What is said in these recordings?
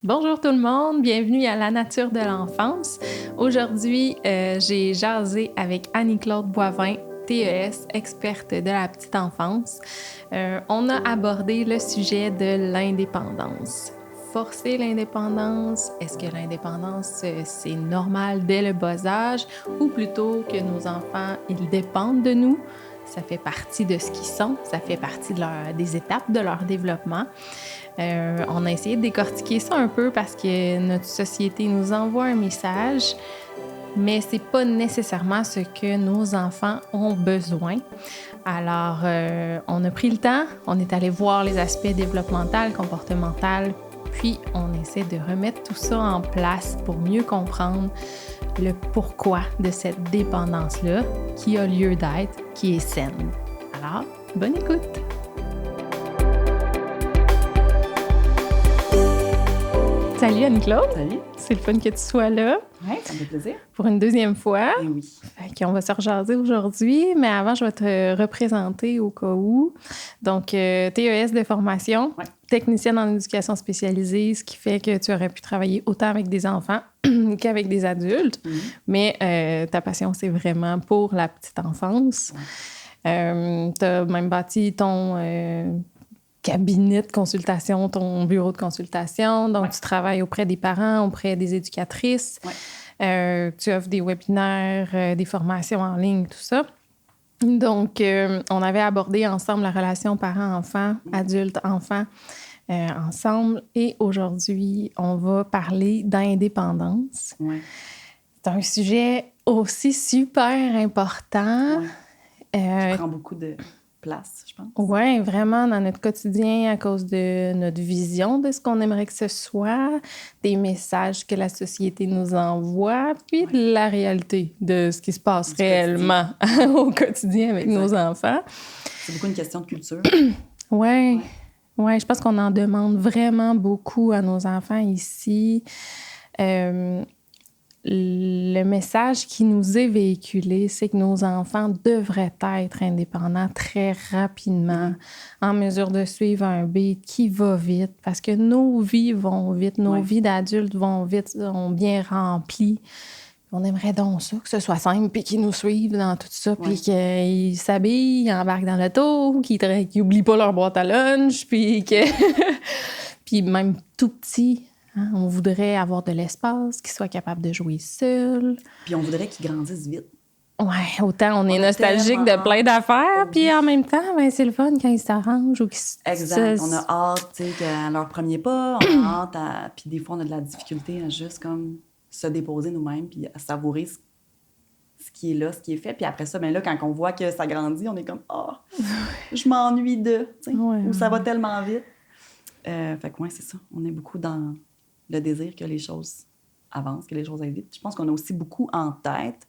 Bonjour tout le monde, bienvenue à La Nature de l'enfance. Aujourd'hui, j'ai jasé avec Annie-Claude Boivin, TES, experte de la petite enfance. On a abordé le sujet de l'indépendance. Forcer l'indépendance, est-ce que l'indépendance, c'est normal dès le bas âge ou plutôt que nos enfants, ils dépendent de nous? Ça fait partie de ce qu'ils sont, ça fait partie des étapes de leur développement. On a essayé de décortiquer ça un peu parce que notre société nous envoie un message, mais c'est pas nécessairement ce que nos enfants ont besoin. Alors, on a pris le temps, on est allé voir les aspects développementaux, comportementaux, puis on essaie de remettre tout ça en place pour mieux comprendre le pourquoi de cette dépendance-là qui a lieu d'être, qui est saine. Alors, bonne écoute! Salut Annie-Claude! Salut! C'est le fun que tu sois là. Oui, ça me fait plaisir. Pour une deuxième fois. Et oui. On va se rejaser aujourd'hui, mais avant, je vais te représenter au cas où. Donc, TES de formation, Ouais. Technicienne en éducation spécialisée, ce qui fait que tu aurais pu travailler autant avec des enfants qu'avec des adultes. Mm-hmm. Mais ta passion, c'est vraiment pour la petite enfance. Ouais. Tu as même bâti ton cabinet de consultation, ton bureau de consultation. Donc, Ouais. tu travailles auprès des parents, auprès des éducatrices. Ouais. Tu offres des webinaires, des formations en ligne, tout ça. Donc, on avait abordé ensemble la relation parent-enfant, adulte-enfant, ensemble. Et aujourd'hui, on va parler d'indépendance. Ouais. C'est un sujet aussi super important. Qui prend beaucoup de place, je pense. Oui, vraiment dans notre quotidien à cause de notre vision de ce qu'on aimerait que ce soit, des messages que la société nous envoie, puis de la réalité de ce qui se passe réellement au quotidien avec nos enfants. C'est beaucoup une question de culture. Oui, je pense qu'on en demande vraiment beaucoup à nos enfants ici. Le message qui nous est véhiculé, c'est que nos enfants devraient être indépendants très rapidement, en mesure de suivre un beat qui va vite, parce que nos vies vont vite, nos vies d'adultes vont vite, sont bien remplies. On aimerait donc ça, que ce soit simple, puis qu'ils nous suivent dans tout ça, puis qu'ils s'habillent, ils embarquent dans l'auto, qu'ils n'oublient pas leur boîte à lunch, puis que... puis même tout petit... Hein, on voudrait avoir de l'espace, qu'ils soient capables de jouer seuls. Puis on voudrait qu'ils grandissent vite. Oui, autant on est nostalgique de plein d'affaires, puis en même temps, ben, c'est le fun quand ils s'arrangent ou qu'ils Exact. On a hâte, tu sais, à leur premier pas, on a hâte à... Puis des fois, on a de la difficulté à juste comme se déposer nous-mêmes, puis à savourer ce qui est là, ce qui est fait. Puis après ça, ben là, quand on voit que ça grandit, on est comme « Ah, je m'ennuie de... » ou « Ça va tellement vite. » Fait que ouais, c'est ça. On est beaucoup dans... le désir que les choses avancent, que les choses aillent vite. Je pense qu'on a aussi beaucoup en tête,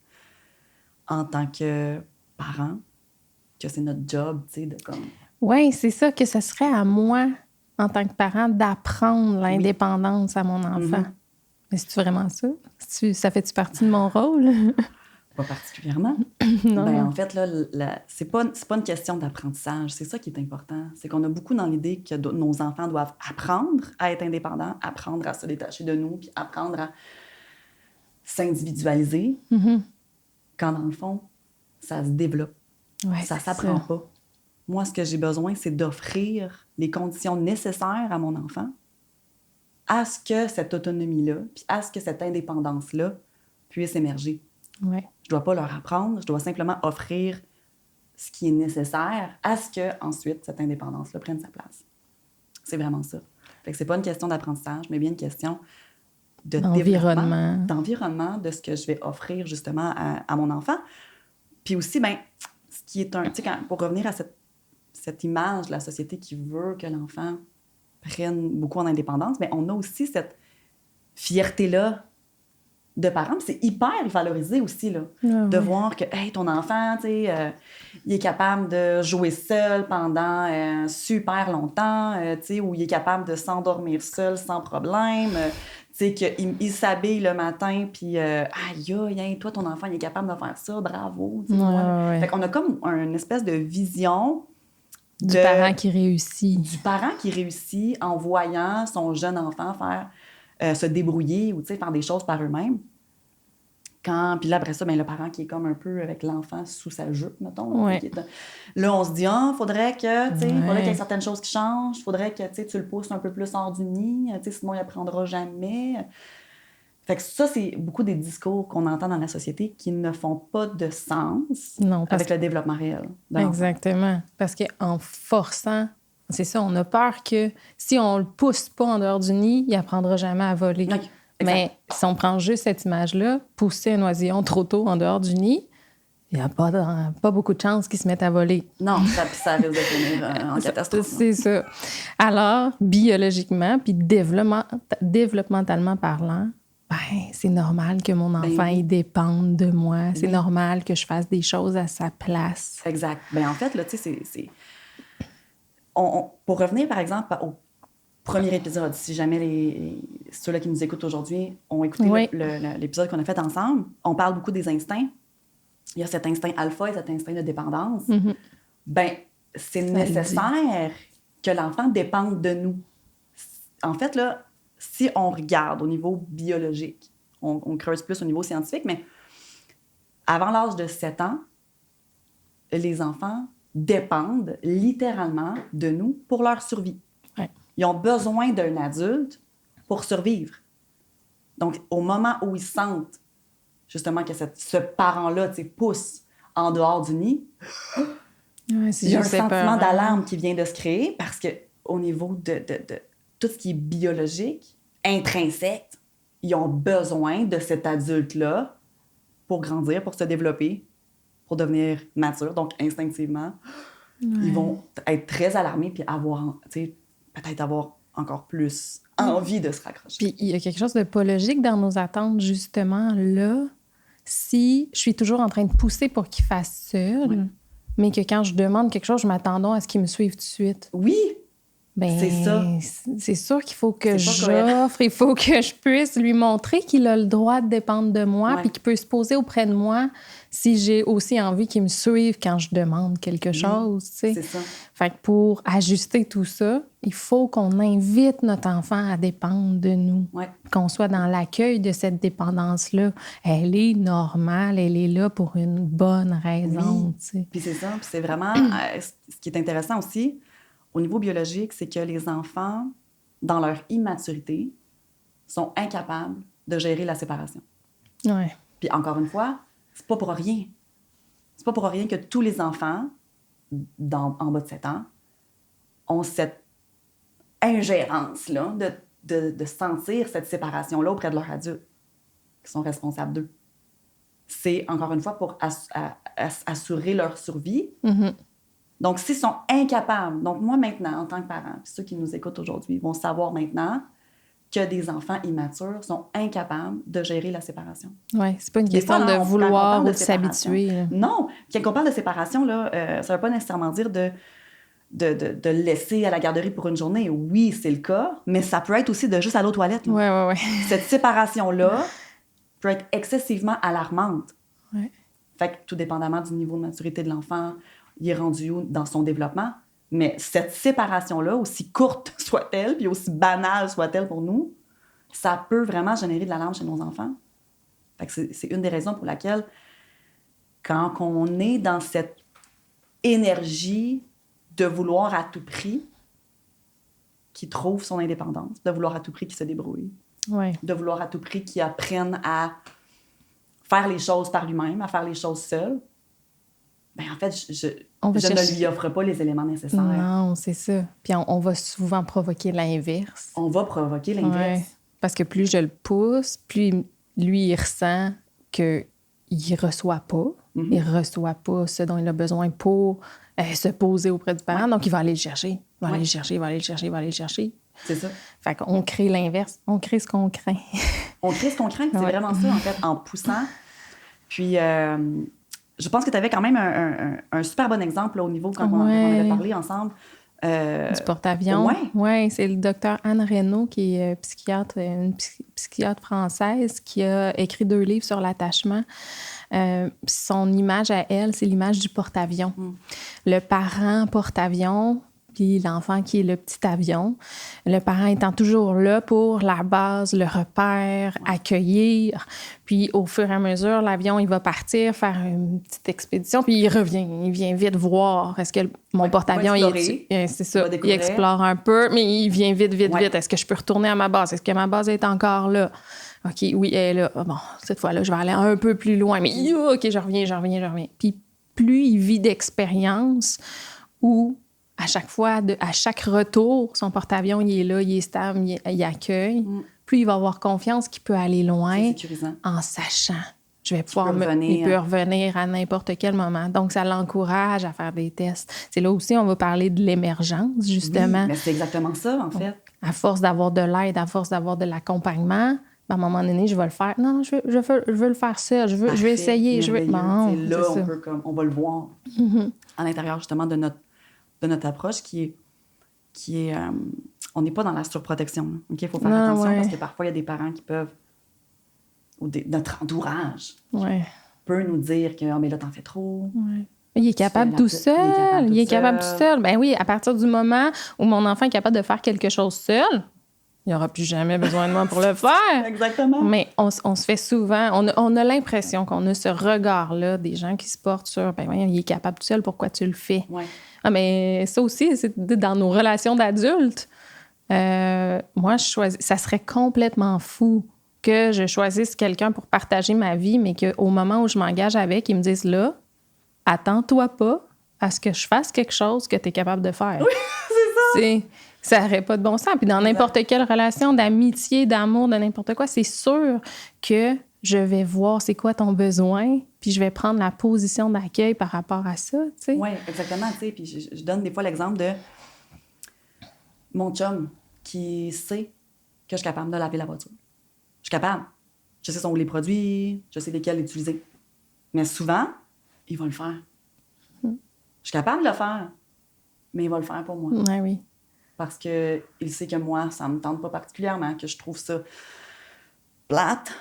en tant que parents, que c'est notre job, tu sais, de comme... Oui, c'est ça, que ce serait à moi, en tant que parent, d'apprendre l'indépendance à mon enfant. Mm-hmm. Mais c'est-tu vraiment ça? Ça fait-tu partie de mon rôle? Pas particulièrement. Non. Ben, en fait, là, c'est pas une question d'apprentissage. C'est ça qui est important. C'est qu'on a beaucoup dans l'idée que nos enfants doivent apprendre à être indépendants, apprendre à se détacher de nous, puis apprendre à s'individualiser. Mm-hmm. Quand, dans le fond, ça se développe. Ouais, ça s'apprend pas. Moi, ce que j'ai besoin, c'est d'offrir les conditions nécessaires à mon enfant à ce que cette autonomie-là, puis à ce que cette indépendance-là puisse émerger. Ouais. Je dois pas leur apprendre, je dois simplement offrir ce qui est nécessaire à ce que ensuite cette indépendance-là prenne sa place. C'est vraiment ça. Fait que c'est pas une question d'apprentissage, mais bien une question de d'environnement, de ce que je vais offrir justement à mon enfant. Puis aussi, ben, ce qui est tu sais, pour revenir à cette image de la société qui veut que l'enfant prenne beaucoup en indépendance, mais on a aussi cette fierté-là de parents, puis c'est hyper valorisé aussi, là, de voir que, hey, ton enfant, tu sais, il est capable de jouer seul pendant super longtemps, tu sais, ou il est capable de s'endormir seul sans problème, tu sais, qu'il s'habille le matin, puis, aïe, toi, ton enfant, il est capable de faire ça, bravo, tu sais. Fait qu'on a comme une espèce de vision du parent qui réussit. Du parent qui réussit en voyant son jeune enfant faire se débrouiller ou faire des choses par eux-mêmes. Puis là, après ça, le parent qui est comme un peu avec l'enfant sous sa jupe, mettons. Ouais. Là, on se dit, faudrait que, faudrait qu'il y ait Ouais. certaines choses qui changent, faudrait que, tu le pousses un peu plus hors du nid, sinon il apprendra jamais. Fait que ça, c'est beaucoup des discours qu'on entend dans la société qui ne font pas de sens Non, avec le développement réel de l'enfant. Exactement. Parce qu'en forçant, c'est ça, on a peur que si on le pousse pas en dehors du nid, il apprendra jamais à voler. Oui, exact. Mais si on prend juste cette image-là, pousser un oisillon trop tôt en dehors du nid, il n'y a pas beaucoup de chances qu'il se mette à voler. Non, ça risque de finir en catastrophe. C'est ça. Alors, biologiquement, puis développementalement parlant, c'est normal que mon enfant il dépende de moi. C'est normal que je fasse des choses à sa place. Exact. En fait, là, tu sais, pour revenir, par exemple, au premier épisode, si jamais ceux-là qui nous écoutent aujourd'hui ont écouté l'épisode qu'on a fait ensemble, on parle beaucoup des instincts. Il y a cet instinct alpha et cet instinct de dépendance. Mm-hmm. C'est nécessaire que l'enfant dépende de nous. En fait, là, si on regarde au niveau biologique, on creuse plus au niveau scientifique, mais avant l'âge de 7 ans, les enfants dépendent littéralement de nous pour leur survie. Ouais. Ils ont besoin d'un adulte pour survivre. Donc, au moment où ils sentent justement que ce parent-là pousse en dehors du nid, il y a un sentiment d'alarme qui vient de se créer parce qu'au niveau de tout ce qui est biologique, intrinsèque, ils ont besoin de cet adulte-là pour grandir, pour se développer, pour devenir mature. Donc, instinctivement, ils vont être très alarmés puis peut-être avoir encore plus envie de se raccrocher. Puis, il y a quelque chose de pas logique dans nos attentes, justement, là. Si je suis toujours en train de pousser pour qu'il fasse seul, mais que quand je demande quelque chose, je m'attends à ce qu'il me suive tout de suite. Oui! C'est ça. C'est sûr qu'il faut que j'offre, il faut que je puisse lui montrer qu'il a le droit de dépendre de moi puis qu'il peut se poser auprès de moi si j'ai aussi envie qu'il me suive quand je demande quelque chose, tu sais. C'est ça. Fait que pour ajuster tout ça, il faut qu'on invite notre enfant à dépendre de nous. Ouais. Qu'on soit dans l'accueil de cette dépendance-là. Elle est normale, elle est là pour une bonne raison, tu sais. Puis c'est ça. Puis c'est vraiment... ce qui est intéressant aussi, au niveau biologique, c'est que les enfants, dans leur immaturité, sont incapables de gérer la séparation. Ouais. Puis encore une fois, c'est pas pour rien. C'est pas pour rien que tous les enfants, en bas de 7 ans, ont cette ingérence-là de sentir cette séparation-là auprès de leurs adultes qui sont responsables d'eux. C'est, encore une fois, pour assurer leur survie. Mm-hmm. Donc, s'ils sont incapables, donc moi maintenant, en tant que parent, puis ceux qui nous écoutent aujourd'hui vont savoir maintenant que des enfants immatures sont incapables de gérer la séparation. Oui, c'est pas une question de vouloir ou de s'habituer. Là. Non, quand on parle de séparation, là, ça veut pas nécessairement dire de laisser à la garderie pour une journée. Oui, c'est le cas, mais ça peut être aussi de juste aller aux toilettes. Oui. Cette séparation-là peut être excessivement alarmante. Ouais. Fait que tout dépendamment du niveau de maturité de l'enfant, il est rendu où dans son développement. Mais cette séparation-là, aussi courte soit-elle, puis aussi banale soit-elle pour nous, ça peut vraiment générer de l'alarme chez nos enfants. Fait que c'est une des raisons pour laquelle, quand on est dans cette énergie de vouloir à tout prix qu'il trouve son indépendance, de vouloir à tout prix qu'il se débrouille, de vouloir à tout prix qu'il apprenne à faire les choses par lui-même, à faire les choses seul, en fait, je ne lui offre pas les éléments nécessaires. Non, c'est ça. Puis on va souvent provoquer l'inverse. On va provoquer l'inverse. Ouais. Parce que plus je le pousse, plus lui, il ressent qu'il ne reçoit pas. Mm-hmm. Il ne reçoit pas ce dont il a besoin pour se poser auprès du parent. Donc, il va aller le chercher. Il va aller le chercher. C'est ça. Fait qu'on crée l'inverse. On crée ce qu'on craint. On crée ce qu'on craint. C'est vraiment ça, en fait, en poussant. Puis... je pense que tu avais quand même un super bon exemple là, au niveau quand on avait parlé ensemble. Du porte-avions. Oui, c'est le docteur Anne Reynaud, qui est une psychiatre française, qui a écrit 2 livres sur l'attachement. Son image à elle, c'est l'image du porte-avions. Le parent porte-avions puis l'enfant qui est le petit avion. Le parent étant toujours là pour la base, le repère, accueillir. Puis au fur et à mesure, l'avion, il va partir, faire une petite expédition, puis il revient. Il vient vite voir. Est-ce que mon porte-avions, c'est ça, il explore un peu, mais il vient vite. Est-ce que je peux retourner à ma base? Est-ce que ma base est encore là? OK, oui, elle est là. Bon, cette fois-là, je vais aller un peu plus loin. Mais OK, je reviens. Puis plus il vit d'expérience où à chaque fois, à chaque retour, son porte-avions, il est là, il est stable, il accueille. Plus il va avoir confiance qu'il peut aller loin en sachant. Je vais pouvoir il peut revenir à n'importe quel moment. Donc, ça l'encourage à faire des tests. C'est là aussi, on va parler de l'émergence, justement. Oui, mais c'est exactement ça, en fait. À force d'avoir de l'aide, à force d'avoir de l'accompagnement, à un moment donné, je vais le faire. Non, je veux le faire seul. Je vais essayer. Bon, c'est là, on va le voir à l'intérieur, justement, de notre approche qui est on n'est pas dans la surprotection. OK? Il faut faire attention parce que parfois, il y a des parents qui peuvent, ou notre entourage peut nous dire que mais là, t'en fais trop. Ouais. Il est capable tout seul. Il est capable tout seul. Ben oui, à partir du moment où mon enfant est capable de faire quelque chose seul, il n'y aura plus jamais besoin de moi pour le faire. Exactement. Mais on se fait souvent... On a l'impression qu'on a ce regard-là des gens qui se portent sur... Ben oui, il est capable tout seul, pourquoi tu le fais? Ouais. Ah, mais ça aussi, c'est dans nos relations d'adultes. Moi, ça serait complètement fou que je choisisse quelqu'un pour partager ma vie, mais qu'au moment où je m'engage avec, ils me disent là, attends-toi pas à ce que je fasse quelque chose que tu es capable de faire. Oui, c'est ça. Ça n'aurait pas de bon sens. Puis dans n'importe quelle relation d'amitié, d'amour, de n'importe quoi, c'est sûr que je vais voir c'est quoi ton besoin, puis je vais prendre la position d'accueil par rapport à ça, tu sais. Oui, exactement, tu sais. Puis je donne des fois l'exemple de mon chum qui sait que je suis capable de laver la voiture. Je suis capable. Je sais sont où les produits, je sais lesquels utiliser. Mais souvent, il va le faire. Je suis capable de le faire, mais il va le faire pour moi. Oui, oui. Parce qu'il sait que moi, ça me tente pas particulièrement, que je trouve ça plate.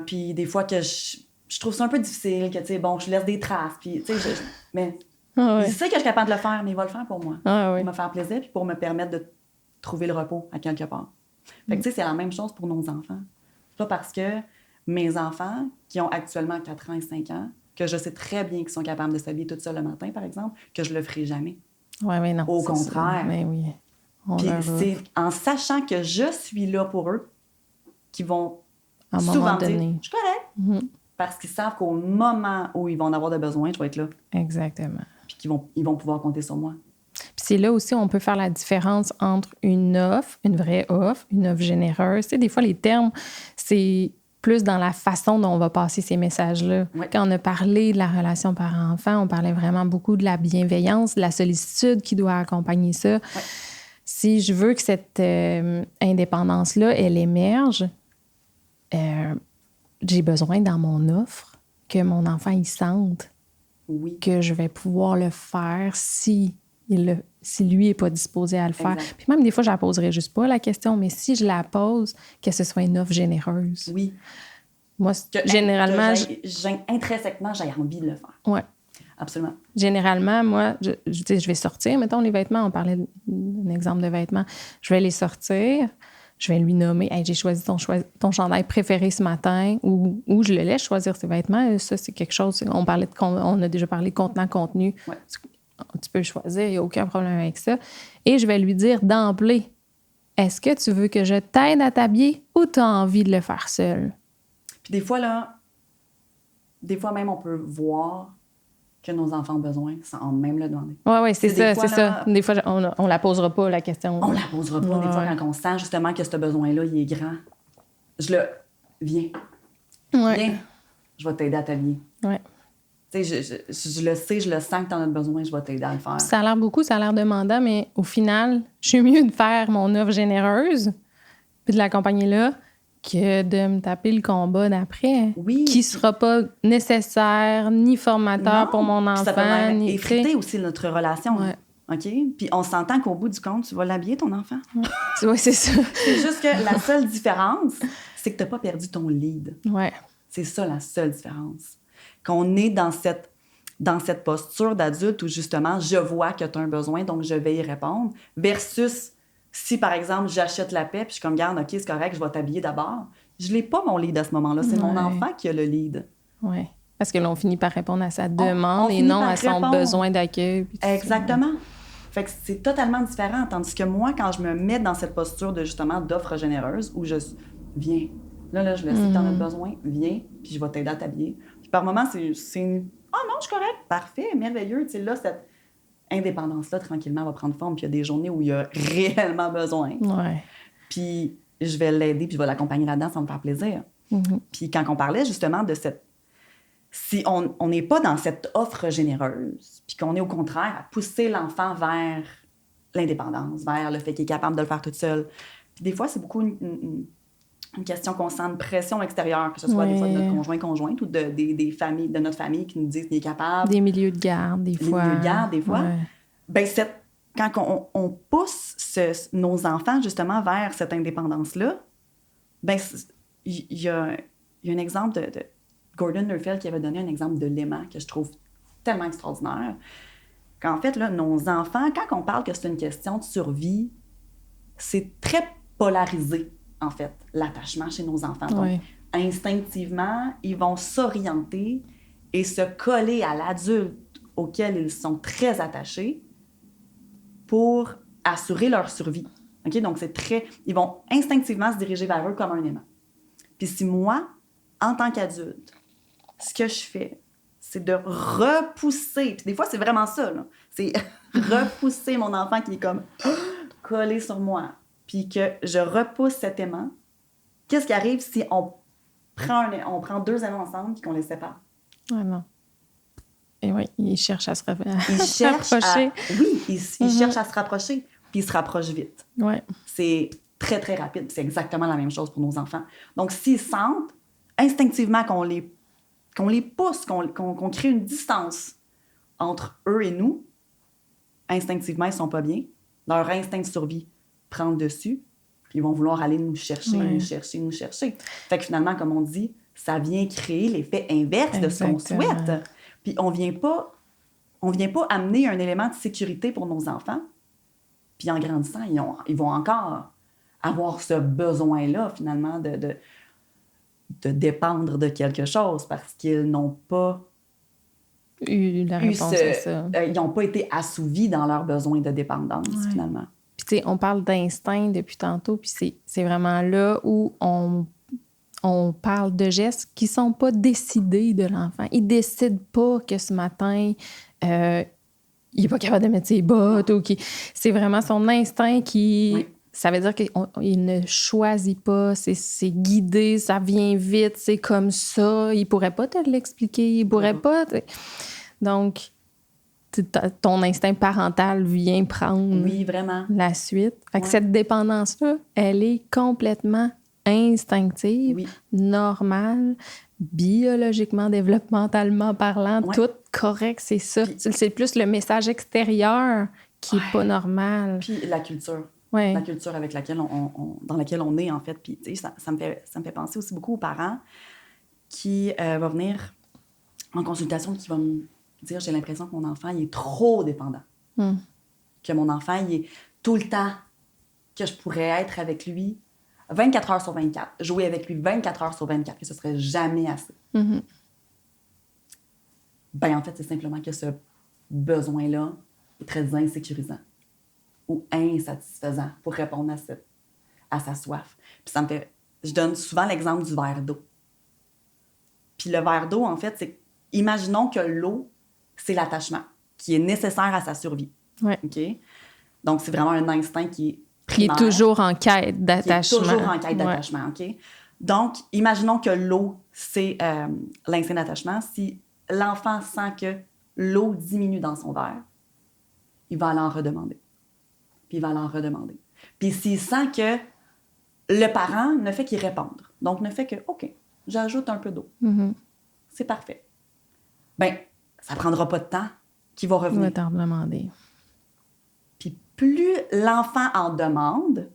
Puis des fois que je trouve ça un peu difficile, que, tu sais, bon, je laisse des traces. Puis, tu sais, mais il sait que je suis capable de le faire, mais il va le faire pour moi. Pour me faire plaisir, puis pour me permettre de trouver le repos à quelque part. Fait que, tu sais, c'est la même chose pour nos enfants. C'est pas parce que mes enfants, qui ont actuellement 4 ans et 5 ans, que je sais très bien qu'ils sont capables de s'habiller toute seule le matin, par exemple, que je le ferai jamais. Oui, mais non. Au contraire. Mais oui. Puis c'est en sachant que je suis là pour eux qu'ils vont à un souvent moment donné dire « Je suis correct ». Parce qu'ils savent qu'au moment où ils vont en avoir de besoin, je vais être là. Exactement. Puis ils vont pouvoir compter sur moi. Puis c'est là aussi on peut faire la différence entre une offre, une vraie offre, une offre généreuse. Tu sais, des fois, les termes, c'est plus dans la façon dont on va passer ces messages-là. Oui. Quand on a parlé de la relation parent-enfant, on parlait vraiment beaucoup de la bienveillance, de la sollicitude qui doit accompagner ça. Oui. Si je veux que cette indépendance-là, elle émerge, j'ai besoin dans mon offre que mon enfant, il sente que je vais pouvoir le faire si lui n'est pas disposé à le faire. Exact. Puis même des fois, je la poserai juste pas, la question, mais si je la pose, que ce soit une offre généreuse. Oui. Moi, généralement... intrinsèquement, j'ai envie de le faire. Oui. Absolument. Généralement, moi, je vais sortir, mettons les vêtements, on parlait d'un exemple de vêtements, je vais les sortir, je vais lui nommer, hey, j'ai choisi ton chandail préféré ce matin, ou je le laisse choisir ses vêtements. Ça, c'est quelque chose, on a déjà parlé de contenant-contenu. Ouais. Tu peux le choisir, il n'y a aucun problème avec ça. Et je vais lui dire d'emblée, est-ce que tu veux que je t'aide à t'habiller ou tu as envie de le faire seul? Puis des fois même, on peut voir que nos enfants ont besoin sans même le demander. Oui, c'est ça. Des fois, on la posera pas, la question. On la posera pas. Des fois, quand on sent justement que ce besoin-là, il est grand, viens. Viens, je vais t'aider à t'habiller. Oui. Tu sais, je le sais, je le sens que tu en as besoin, je vais t'aider à le faire. Ça a l'air demandant, mais au final, je suis mieux de faire mon offre généreuse puis de l'accompagner là que de me taper le combat d'après, qui sera pas nécessaire ni formateur pour mon enfant. Ça peut même effriter aussi notre relation. Ouais. OK? Puis on s'entend qu'au bout du compte, tu vas l'habiller, ton enfant. Oui, c'est ça. C'est juste que la seule différence, c'est que tu n'as pas perdu ton lead. Ouais. C'est ça la seule différence. Qu'on est dans cette dans cette posture d'adulte où, justement, je vois que tu as un besoin, donc je vais y répondre, versus si, par exemple, j'achète la paix, puis je suis comme, garde, OK, c'est correct, je vais t'habiller d'abord. Je n'ai pas mon lead à ce moment-là. C'est mon enfant qui a le lead. Oui. Parce que là, on finit par répondre à sa On demande et finit non par à son répondre. besoin d'accueil. Exactement. Fait que c'est totalement différent. Tandis que moi, quand je me mets dans cette posture de, justement, d'offre généreuse, où je viens, là, je le sais que t'en as besoin, viens, puis je vais t'aider à t'habiller. Puis par moments, c'est une... Ah non, je suis correct, parfait, merveilleux. Tu sais, là, cette indépendance-là, tranquillement, va prendre forme. Puis il y a des journées où il y a réellement besoin. Ouais. Puis je vais l'aider, puis je vais l'accompagner là-dedans, ça va me faire plaisir. Puis quand on parlait, justement, de cette... Si on n'est pas dans cette offre généreuse, puis qu'on est au contraire à pousser l'enfant vers l'indépendance, vers le fait qu'il est capable de le faire toute seule. Puis des fois, c'est beaucoup une question qu'on sent de pression extérieure, que ce soit des fois de notre conjointe ou des familles, de notre famille qui nous disent qu'il est capable. Des milieux de garde, des fois. Des milieux de garde, des fois. Ouais. Ben, quand on pousse nos enfants, justement, vers cette indépendance-là, ben, il y a un exemple de Gordon Neufeld qui avait donné un exemple de l'aimant que je trouve tellement extraordinaire. Qu'en fait, là, nos enfants, quand on parle que c'est une question de survie, c'est très polarisé, en fait, l'attachement chez nos enfants. Donc, instinctivement, ils vont s'orienter et se coller à l'adulte auquel ils sont très attachés pour assurer leur survie. OK? Donc, ils vont instinctivement se diriger vers eux comme un aimant. Puis si moi, en tant qu'adulte, ce que je fais, c'est de repousser. Puis des fois, c'est vraiment ça, là. C'est repousser mon enfant qui est comme collé sur moi. Puis que je repousse cet aimant. Qu'est-ce qui arrive si on prend deux aimants ensemble et qu'on les sépare? Ouais, non. Et oui, il cherche à se rapprocher. Il cherche à se rapprocher. Puis il se rapproche vite. Ouais. C'est très, très rapide. C'est exactement la même chose pour nos enfants. Donc, s'ils sentent instinctivement qu'on les pousse, qu'on crée une distance entre eux et nous, instinctivement, ils ne sont pas bien. Leur instinct de survie prend le dessus, puis ils vont vouloir aller nous chercher, nous chercher. Fait que finalement, comme on dit, ça vient créer l'effet inverse de ce qu'on souhaite. Puis on vient pas amener un élément de sécurité pour nos enfants. Puis en grandissant, ils vont encore avoir ce besoin-là, finalement, de dépendre de quelque chose parce qu'ils n'ont pas eu la réponse à ça. Ils n'ont pas été assouvis dans leurs besoins de dépendance, finalement. Puis tu sais, on parle d'instinct depuis tantôt, puis c'est vraiment là où on parle de gestes qui sont pas décidés de l'enfant. Il décide pas que ce matin, il est pas capable de mettre ses bottes ou c'est vraiment son instinct qui... Oui. Ça veut dire qu'il ne choisit pas, c'est guidé, ça vient vite, c'est comme ça. Il pourrait pas te l'expliquer, il pourrait pas... Donc, ton instinct parental vient prendre vraiment. La suite. Fait que cette dépendance-là, elle est complètement instinctive, normale, biologiquement, développementalement parlant, tout correct, c'est ça. Puis, c'est plus le message extérieur qui est pas normal. Puis la culture. La culture avec laquelle dans laquelle on est, en fait. Puis, tu sais, ça me fait penser aussi beaucoup aux parents qui vont venir en consultation et qui vont me dire, j'ai l'impression que mon enfant, il est trop dépendant. Que mon enfant, il est tout le temps que je pourrais être avec lui 24 heures sur 24, jouer avec lui 24 heures sur 24, que ce serait jamais assez. Ben, en fait, c'est simplement que ce besoin-là est très insécurisant ou insatisfaisant pour répondre à sa soif. Puis ça me fait... Je donne souvent l'exemple du verre d'eau. Puis le verre d'eau, en fait, c'est... Imaginons que l'eau, c'est l'attachement qui est nécessaire à sa survie. OK? Donc, c'est vraiment un instinct qui est primaire. Qui est toujours en quête d'attachement. OK? Donc, imaginons que l'eau, c'est l'instinct d'attachement. Si l'enfant sent que l'eau diminue dans son verre, il va aller en redemander. Puis il va aller en redemander. Puis s'il sent que le parent ne fait qu'y répondre, donc ne fait que, OK, j'ajoute un peu d'eau. C'est parfait. Bien, ça ne prendra pas de temps qu'il va revenir. Il va t'en demander. Puis plus l'enfant en demande,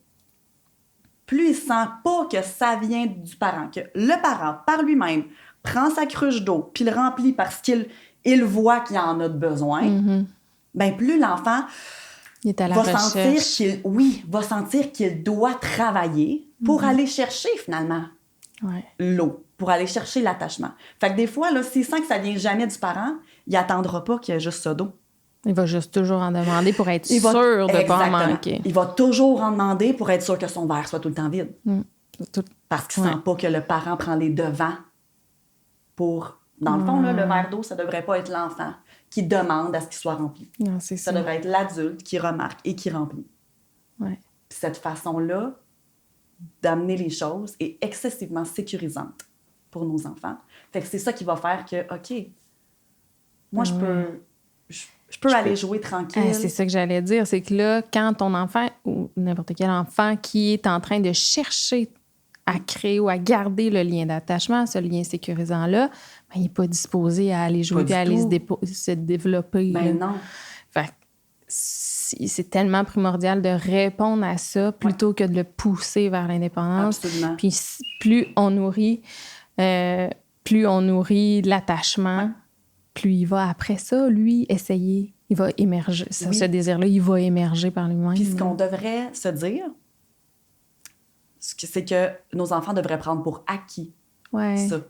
plus il sent pas que ça vient du parent, que le parent, par lui-même, prend sa cruche d'eau, puis le remplit parce qu'il il voit qu'il en a besoin, ben plus l'enfant Il est à la va recherche. sentir qu'il doit travailler pour aller chercher finalement Ouais. l'eau, pour aller chercher l'attachement. Fait que des fois, là, s'il sent que ça vient jamais du parent, il attendra pas qu'il y ait juste ça d'eau. Il va juste toujours en demander pour être Il va- sûr de ne pas en Exactement. manquer. Il va toujours en demander pour être sûr que son verre soit tout le temps vide. Tout- Parce qu'il ne sent pas que le parent prend les devants pour... Dans le fond, là, le verre d'eau, ça ne devrait pas être l'enfant qui demande à ce qu'il soit rempli. Non, c'est Ça ça. devrait être l'adulte qui remarque et qui remplit. Ouais. Puis cette façon-là d'amener les choses est excessivement sécurisante pour nos enfants. Fait que c'est ça qui va faire que, OK, moi, je peux aller jouer tranquille. C'est ça que j'allais dire, c'est que là, quand ton enfant ou n'importe quel enfant qui est en train de chercher à créer ou à garder le lien d'attachement, ce lien sécurisant-là, ben, il n'est pas disposé à aller jouer Pas et à du aller tout. se développer. là. Ben non. Fait que c'est tellement primordial de répondre à ça plutôt que de le pousser vers l'indépendance. Absolument. Puis plus on nourrit de l'attachement, plus il va après ça, lui, essayer. Il va émerger. Oui. Ce désir-là, il va émerger par lui-même. Puis ce qu'on devrait se dire, c'est que nos enfants devraient prendre pour acquis ça.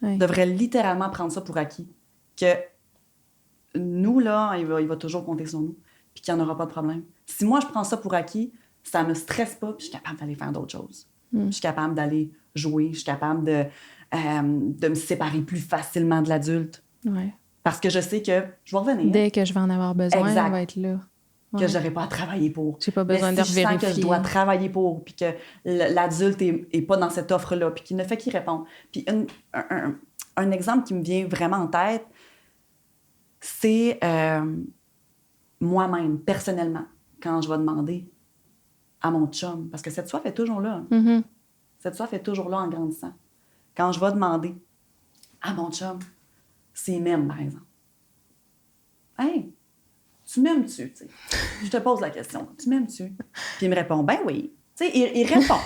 Ouais. Devraient littéralement prendre ça pour acquis. Que nous, là, il va toujours compter sur nous, puis qu'il n'y en aura pas de problème. Si moi, je prends ça pour acquis, ça me stresse pas, puis je suis capable d'aller faire d'autres choses. Je suis capable d'aller jouer, je suis capable de me séparer plus facilement de l'adulte. Ouais. Parce que je sais que je vais revenir. Dès que je vais en avoir besoin, Exact. on va être là. Que je n'aurai pas à travailler pour. J'ai pas besoin Mais de si je sens revérifier. que je dois travailler pour, puis que l'adulte est pas dans cette offre-là, puis qu'il ne fait qu'y répondre. Puis un exemple qui me vient vraiment en tête, c'est moi-même, personnellement, quand je vais demander à mon chum, parce que cette soif est toujours là. Mm-hmm. Cette soif est toujours là en grandissant. Quand je vais demander à mon chum s'il m'aime, par exemple. Hey, tu m'aimes-tu? T'sais? Je te pose la question. Tu m'aimes-tu? Puis il me répond, ben oui. Tu sais, il répond.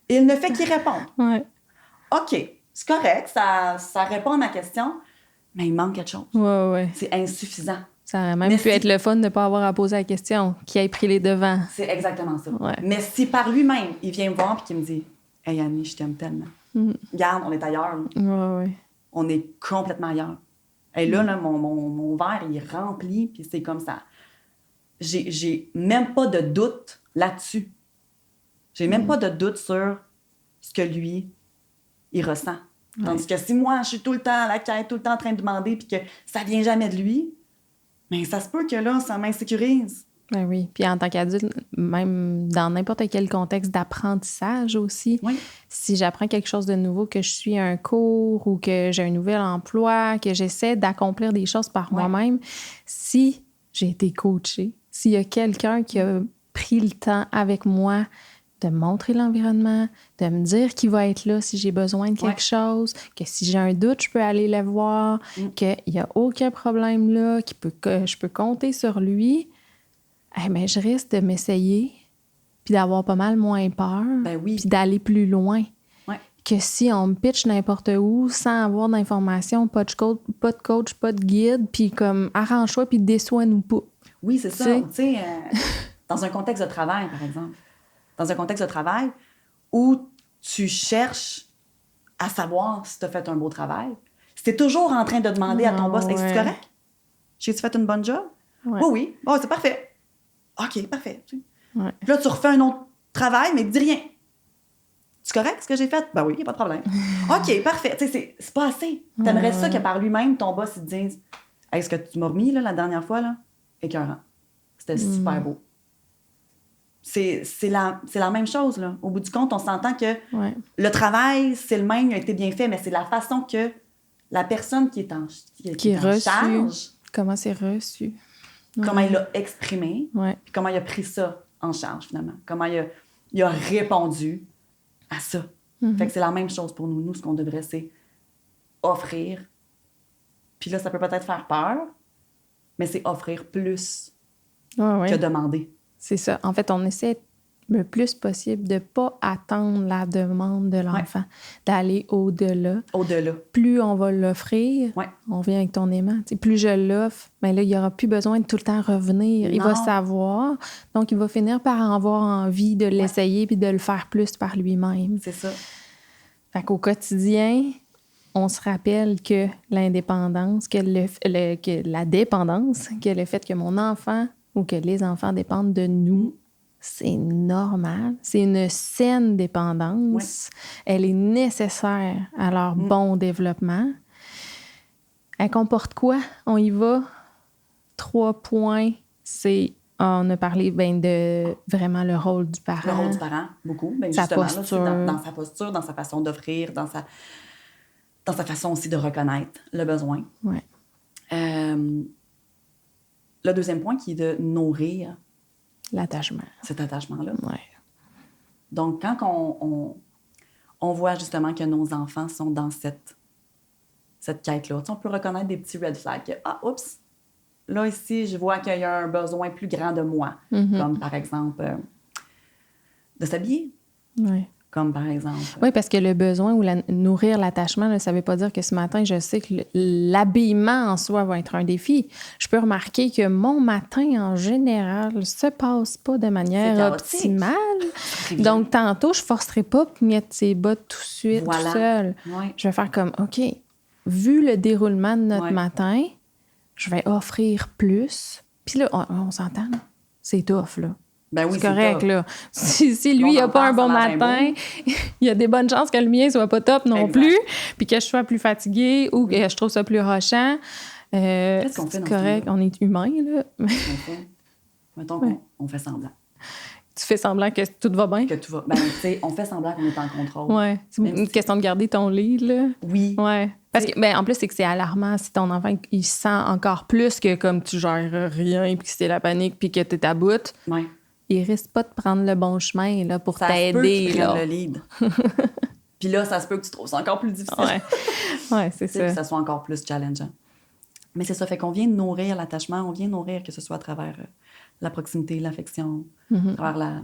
Il ne fait qu'il répond. Ouais. OK, c'est correct, ça répond à ma question, mais il manque quelque chose. Ouais. C'est insuffisant. Ça aurait même Mais pu si- être le fun de ne pas avoir à poser la question, qui ait pris les devants. C'est exactement ça. Ouais. Mais si par lui-même, il vient me voir et qu'il me dit « Hey Annie, je t'aime tellement. Regarde, on est ailleurs. Là. Ouais. On est complètement ailleurs. Et là, mon verre, il est rempli, puis c'est comme ça. J'ai même pas de doute là-dessus. J'ai même pas de doute sur ce que lui, il ressent. Tandis que si moi, je suis tout le temps à la quête, tout le temps en train de demander, puis que ça vient jamais de lui, mais ça se peut que là, ça m'insécurise. Ben oui. Puis en tant qu'adulte, même dans n'importe quel contexte d'apprentissage aussi, Oui. si j'apprends quelque chose de nouveau, que je suis un cours ou que j'ai un nouvel emploi, que j'essaie d'accomplir des choses par moi-même, si j'ai été coachée, s'il y a quelqu'un qui a pris le temps avec moi de me montrer l'environnement, de me dire qu'il va être là si j'ai besoin de quelque chose, que si j'ai un doute, je peux aller le voir, qu'il n'y a aucun problème là, que je peux compter sur lui, ben, je risque de m'essayer puis d'avoir pas mal moins peur, Ben oui. puis d'aller plus loin. Ouais. Que si on me pitch n'importe où sans avoir d'informations, pas de coach, pas de guide, puis comme arrange-toi puis déçois-nous pas. Oui, c'est ça. Tu Tu sais, dans un contexte de travail, par exemple. Dans un contexte de travail où tu cherches à savoir si tu as fait un beau travail, si tu es toujours en train de demander à ton boss, est-ce que c'est correct? J'ai-tu fait une bonne job? Ouais. Oui. Oh, c'est parfait. OK, parfait. Ouais. Puis là, tu refais un autre travail, mais dis rien. C'est correct ce que j'ai fait? Ben oui, il n'y a pas de problème. OK, parfait. Tu sais, c'est pas assez. T'aimerais ça que par lui-même, ton boss, il te dise hey, ce que tu m'as remis là, la dernière fois, là, écœurant. C'était super beau. C'est la même chose, là. Au bout du compte, on s'entend que le travail, c'est le même, il a été bien fait, mais c'est la façon que la personne qui est en charge, comment c'est reçu, comment il l'a exprimé, puis comment il a pris ça en charge, finalement. Comment il a répondu à ça. Fait que c'est la même chose pour nous. Nous, ce qu'on devrait, c'est offrir. Puis là, ça peut peut-être faire peur, mais c'est offrir plus que demander. C'est ça. En fait, on essaie le plus possible, de ne pas attendre la demande de l'enfant, d'aller au-delà. Au-delà. Plus on va l'offrir, on vient avec ton aimant. T'sais, plus je l'offre, mais là, il n'y aura plus besoin de tout le temps revenir. Non. Il va savoir. Donc, il va finir par avoir envie de l'essayer puis de le faire plus par lui-même. C'est ça. Fait qu'au quotidien, on se rappelle que l'indépendance, que la dépendance, que le fait que mon enfant ou que les enfants dépendent de nous, c'est normal. C'est une saine dépendance. Elle est nécessaire à leur bon développement. Elle comporte quoi? On y va. 3 points, c'est... On a parlé de vraiment le rôle du parent. Le rôle du parent, beaucoup. Ben, sa justement, posture. Là, dans sa posture, dans sa façon d'offrir, dans sa façon aussi de reconnaître le besoin. Ouais. Le deuxième point qui est de nourrir l'attachement. Cet attachement-là. Ouais. Donc, quand on voit justement que nos enfants sont dans cette quête-là, on peut reconnaître des petits red flags. Que, oups! Là, ici, je vois qu'il y a un besoin plus grand de moi. Comme, par exemple, de s'habiller. Oui. Comme, par exemple... Oui, parce que le besoin ou nourrir l'attachement, là, ça ne veut pas dire que ce matin, je sais que l'habillement en soi va être un défi. Je peux remarquer que mon matin, en général, ne se passe pas de manière optimale. Donc, tantôt, je ne forcerai pas pour mettre ses bottes tout de suite, tout seul. Ouais. Je vais faire comme, OK, vu le déroulement de notre matin... je vais offrir plus. Puis là, on s'entend, là. C'est tough, là. Ben oui, c'est correct, top. Là. Si lui, il n'a pas un bon matin, il y a des bonnes chances que le mien soit pas top non plus, puis que je sois plus fatiguée ou que je trouve ça plus rushant. Qu'est-ce qu'on fait dans correct, on est humain, là. Mettons qu'on fait semblant. Tu fais semblant que tout va bien? Que tout va... Ben, tu sais, on fait semblant qu'on est en contrôle. Oui. C'est une question de garder ton lead, là. Oui. Ouais. Parce que, en plus, c'est que c'est alarmant si ton enfant, il sent encore plus que comme tu gères rien, puis que c'est la panique, puis que t'es à bout. Ouais. Il risque pas de prendre le bon chemin, là, pour t'aider, Ça se peut qu'il là. prenne le lead. Puis là, ça se peut que tu trouves ça encore plus difficile. Ouais, c'est ça. Que ça soit encore plus challengeant. Mais c'est ça, fait qu'on vient nourrir l'attachement, on vient nourrir que ce soit à travers la proximité, l'affection, à travers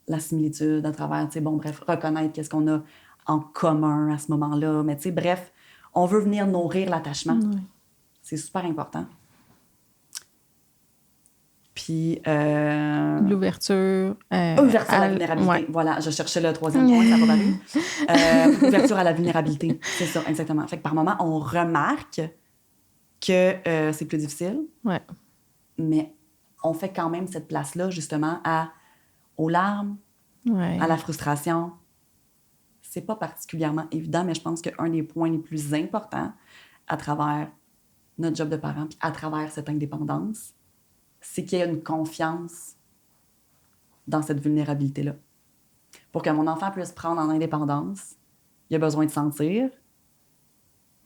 la similitude, à travers, tu sais, bref, reconnaître qu'est-ce qu'on a en commun à ce moment-là. Mais tu sais, bref, on veut venir nourrir l'attachement. C'est super important. Puis... l'ouverture... ouverture à la vulnérabilité. Ouais. Voilà, je cherchais le troisième point, ça n'a pas paru. Ouverture à la vulnérabilité, c'est ça, exactement. Fait que par moment, on remarque que c'est plus difficile, mais on fait quand même cette place-là, justement, aux larmes, à la frustration. C'est pas particulièrement évident, mais je pense qu'un des points les plus importants à travers notre job de parent, puis à travers cette indépendance, c'est qu'il y a une confiance dans cette vulnérabilité-là. Pour que mon enfant puisse prendre en indépendance, il a besoin de sentir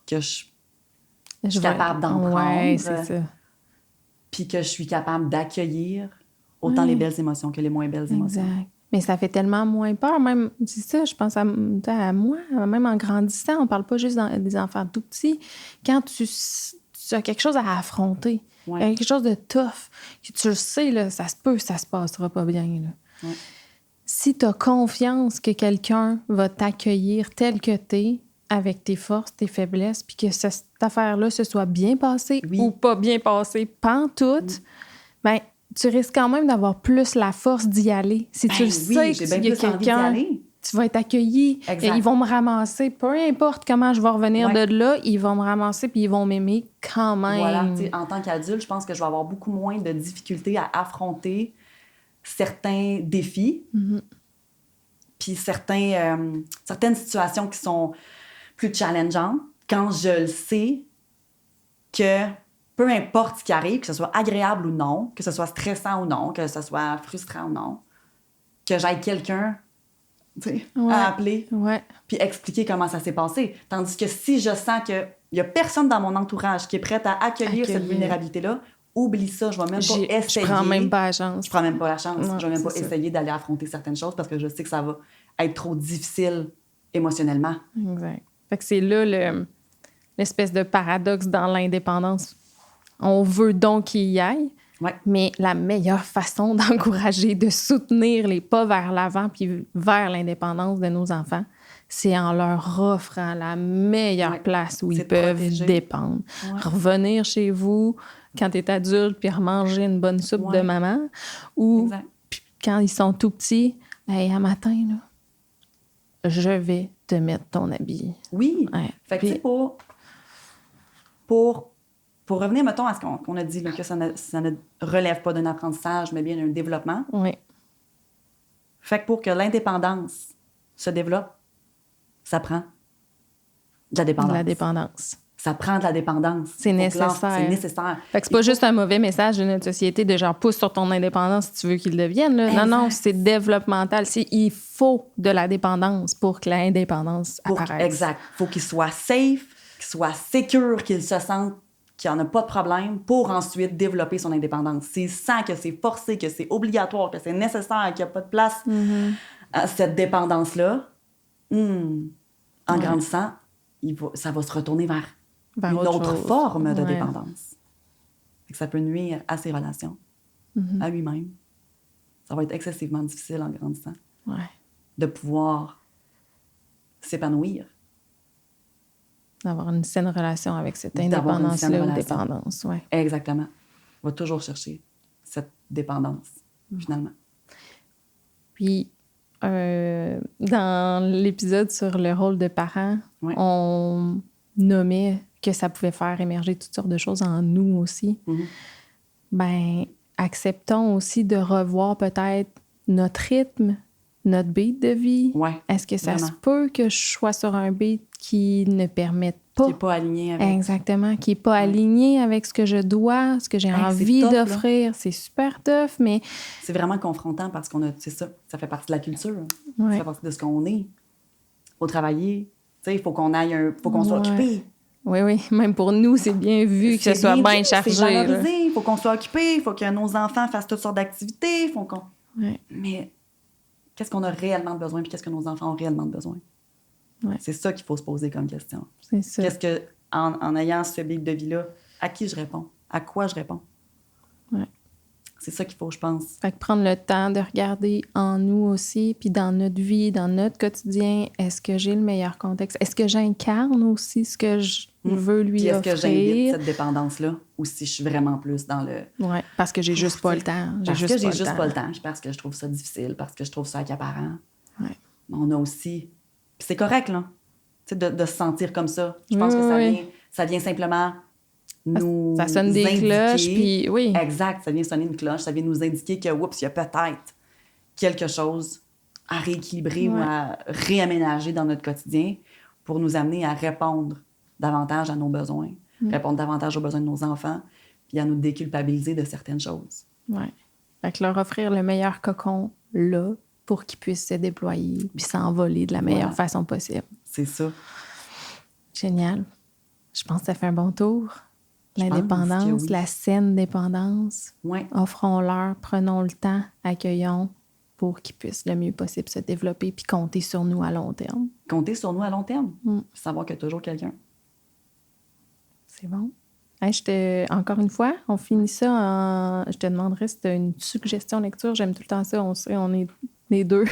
que je suis capable d'en prendre, c'est ça. puis que je suis capable d'accueillir autant les belles émotions que les moins belles émotions. Exact. Mais ça fait tellement moins peur. Même, c'est ça, je pense à moi, même en grandissant, on parle pas juste des enfants tout petits. Quand tu as quelque chose à affronter, quelque chose de tough, que tu le sais, là, ça se peut, ça se passera pas bien. Là. Si tu as confiance que quelqu'un va t'accueillir tel que t'es, avec tes forces, tes faiblesses, puis que cette affaire-là se soit bien passée ou pas bien passée, pantoute, ben tu risques quand même d'avoir plus la force d'y aller. Si tu le sais qu'il y a quelqu'un, tu vas être accueilli. Et ils vont me ramasser. Peu importe comment je vais revenir de là, ils vont me ramasser puis ils vont m'aimer quand même. Voilà, en tant qu'adulte, je pense que je vais avoir beaucoup moins de difficultés à affronter certains défis, puis certaines situations qui sont plus challengeantes quand je le sais que peu importe ce qui arrive, que ce soit agréable ou non, que ce soit stressant ou non, que ce soit frustrant ou non, que j'aille quelqu'un à appeler puis expliquer comment ça s'est passé. Tandis que si je sens qu'il n'y a personne dans mon entourage qui est prêt à accueillir cette vulnérabilité-là, oublie ça, je ne vais même pas essayer. Je prends même pas la chance. Je prends même pas la chance. Je ne vais même pas essayer d'aller affronter certaines choses parce que je sais que ça va être trop difficile émotionnellement. Exact. Fait que c'est là l'espèce de paradoxe dans l'indépendance. On veut donc qu'il y aille, Ouais. Mais la meilleure façon d'encourager, de soutenir les pas vers l'avant puis vers l'indépendance de nos enfants, c'est en leur offrant la meilleure place où C'est ils de peuvent protéger. dépendre. Ouais. Revenir chez vous quand tu es adulte puis remanger une bonne soupe de maman, ou Exact. quand ils sont tout petits, hey, à matin, là, je vais te mettre ton habit. Oui. Ouais. Fait que, tu sais, pour revenir, mettons, à ce qu'on a dit, là, que ça ne relève pas d'un apprentissage, mais bien d'un développement. Oui. Fait que pour que l'indépendance se développe, ça prend de la dépendance. De la dépendance. Ça prend de la dépendance. C'est nécessaire. C'est nécessaire. Fait que c'est pas juste un mauvais message de notre société de genre pousse sur ton indépendance si tu veux qu'il devienne. Là. Non, c'est développemental. Il faut de la dépendance pour que l'indépendance apparaisse. Exact. Il faut qu'il soit safe, qu'il soit secure, qu'il se sente qu'il n'y en a pas de problème pour ensuite développer son indépendance. S'il sent que c'est forcé, que c'est obligatoire, que c'est nécessaire, qu'il n'y a pas de place à cette dépendance-là, en grandissant, ça va se retourner vers une autre forme de dépendance. Fait que ça peut nuire à ses relations, à lui-même. Ça va être excessivement difficile en grandissant de pouvoir s'épanouir. D'avoir une saine relation avec cette indépendance-là ou dépendance. Ouais. Exactement. On va toujours chercher cette dépendance, finalement. Puis, dans l'épisode sur le rôle de parent, on nommait que ça pouvait faire émerger toutes sortes de choses en nous aussi. Ben, acceptons aussi de revoir peut-être notre rythme, notre beat de vie. Est-ce que ça se peut que je sois sur un beat qui ne permette pas... Qui n'est pas aligné avec... Exactement, qui n'est pas aligné avec ce que je dois, ce que j'ai envie d'offrir. Là. C'est super tough, mais... C'est vraiment confrontant parce qu'on a... C'est ça fait partie de la culture. Ça fait partie de ce qu'on est. Il faut travailler. Tu sais, il faut qu'on aille faut qu'on soit occupé. Oui. Même pour nous, c'est bien vu que ce soit bien chargé. C'est valorisé. Il faut qu'on soit occupé. Il faut que nos enfants fassent toutes sortes d'activités. Il faut qu'on... Mais qu'est-ce qu'on a réellement besoin puis qu'est-ce que nos enfants ont réellement besoin? C'est ça qu'il faut se poser comme question. C'est ça. Qu'est-ce que, en ayant ce beat de vie-là, à qui je réponds? À quoi je réponds? C'est ça qu'il faut, je pense. Fait que prendre le temps de regarder en nous aussi, puis dans notre vie, dans notre quotidien, est-ce que j'ai le meilleur contexte? Est-ce que j'incarne aussi ce que je veux lui offrir? Puis est-ce que j'invite cette dépendance-là ou si je suis vraiment plus dans le... Oui, parce que j'ai juste pas le temps. Parce que j'ai juste pas le temps, parce que je trouve ça difficile, parce que je trouve ça accaparant. On a aussi... Puis c'est correct, là, de se sentir comme ça. Je pense que ça vient simplement... Ça sonne des cloches, puis oui. Exact, ça vient sonner une cloche, ça vient nous indiquer que, oups, il y a peut-être quelque chose à rééquilibrer ou à réaménager dans notre quotidien pour nous amener à répondre davantage à nos besoins, répondre davantage aux besoins de nos enfants, puis à nous déculpabiliser de certaines choses. Oui. Fait que leur offrir le meilleur cocon, là, pour qu'ils puissent se déployer puis s'envoler de la meilleure façon possible. C'est ça. Génial. Je pense que ça fait un bon tour. L'indépendance, la saine dépendance. Offrons-leur, prenons le temps, accueillons pour qu'ils puissent le mieux possible se développer puis compter sur nous à long terme. Compter sur nous à long terme. Savoir qu'il y a toujours quelqu'un. C'est bon. Hey, encore une fois, on finit ça en... Je te demanderais si tu as une suggestion de lecture. J'aime tout le temps ça. On est les deux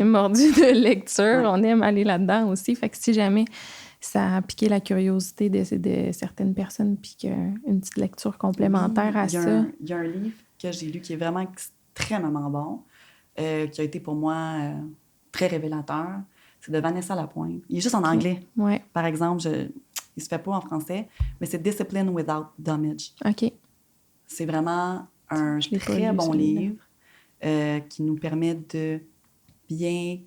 mordus de lecture. On aime aller là-dedans aussi. Fait que si jamais... ça a piqué la curiosité de certaines personnes, puis une petite lecture complémentaire à ça. Il y a un livre que j'ai lu qui est vraiment extrêmement bon, qui a été pour moi très révélateur. C'est de Vanessa Lapointe. Il est juste en anglais. Par exemple, il se fait pas en français, mais c'est Discipline Without Damage. OK. C'est vraiment un très bon livre qui nous permet de bien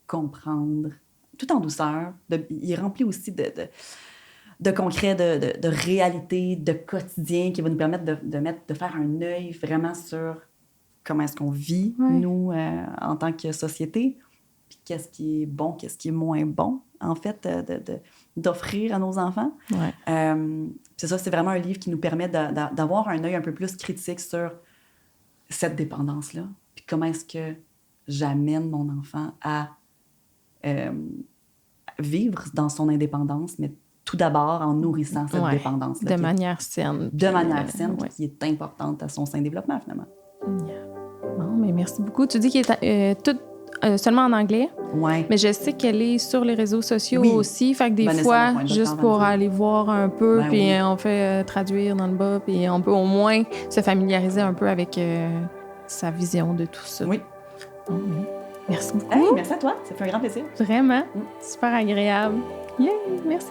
comprendre tout en douceur. Il est rempli aussi de concret, de réalité, de quotidien qui va nous permettre de faire un œil vraiment sur comment est-ce qu'on vit, nous, en tant que société, puis qu'est-ce qui est bon, qu'est-ce qui est moins bon, en fait, d'offrir à nos enfants. C'est ça, c'est vraiment un livre qui nous permet d'avoir un œil un peu plus critique sur cette dépendance-là, puis comment est-ce que j'amène mon enfant à vivre dans son indépendance, mais tout d'abord en nourrissant cette Ouais, dépendance-là. de manière saine. De manière saine, ouais. qui est importante à son sain développement, finalement. Bon, mais merci beaucoup. Tu dis qu'elle est toute seulement en anglais, Oui. mais je sais qu'elle est sur les réseaux sociaux Oui. aussi. Fait que des Vanessa fois, Lapointe, juste Dr. pour Vanessa. aller voir un peu, Ben puis oui. on fait traduire dans le bas, puis on peut au moins se familiariser un peu avec sa vision de tout ça. Oui. Bon, merci beaucoup. Hey, merci à toi. Ça fait un grand plaisir. Vraiment. Super agréable. Yeah, merci.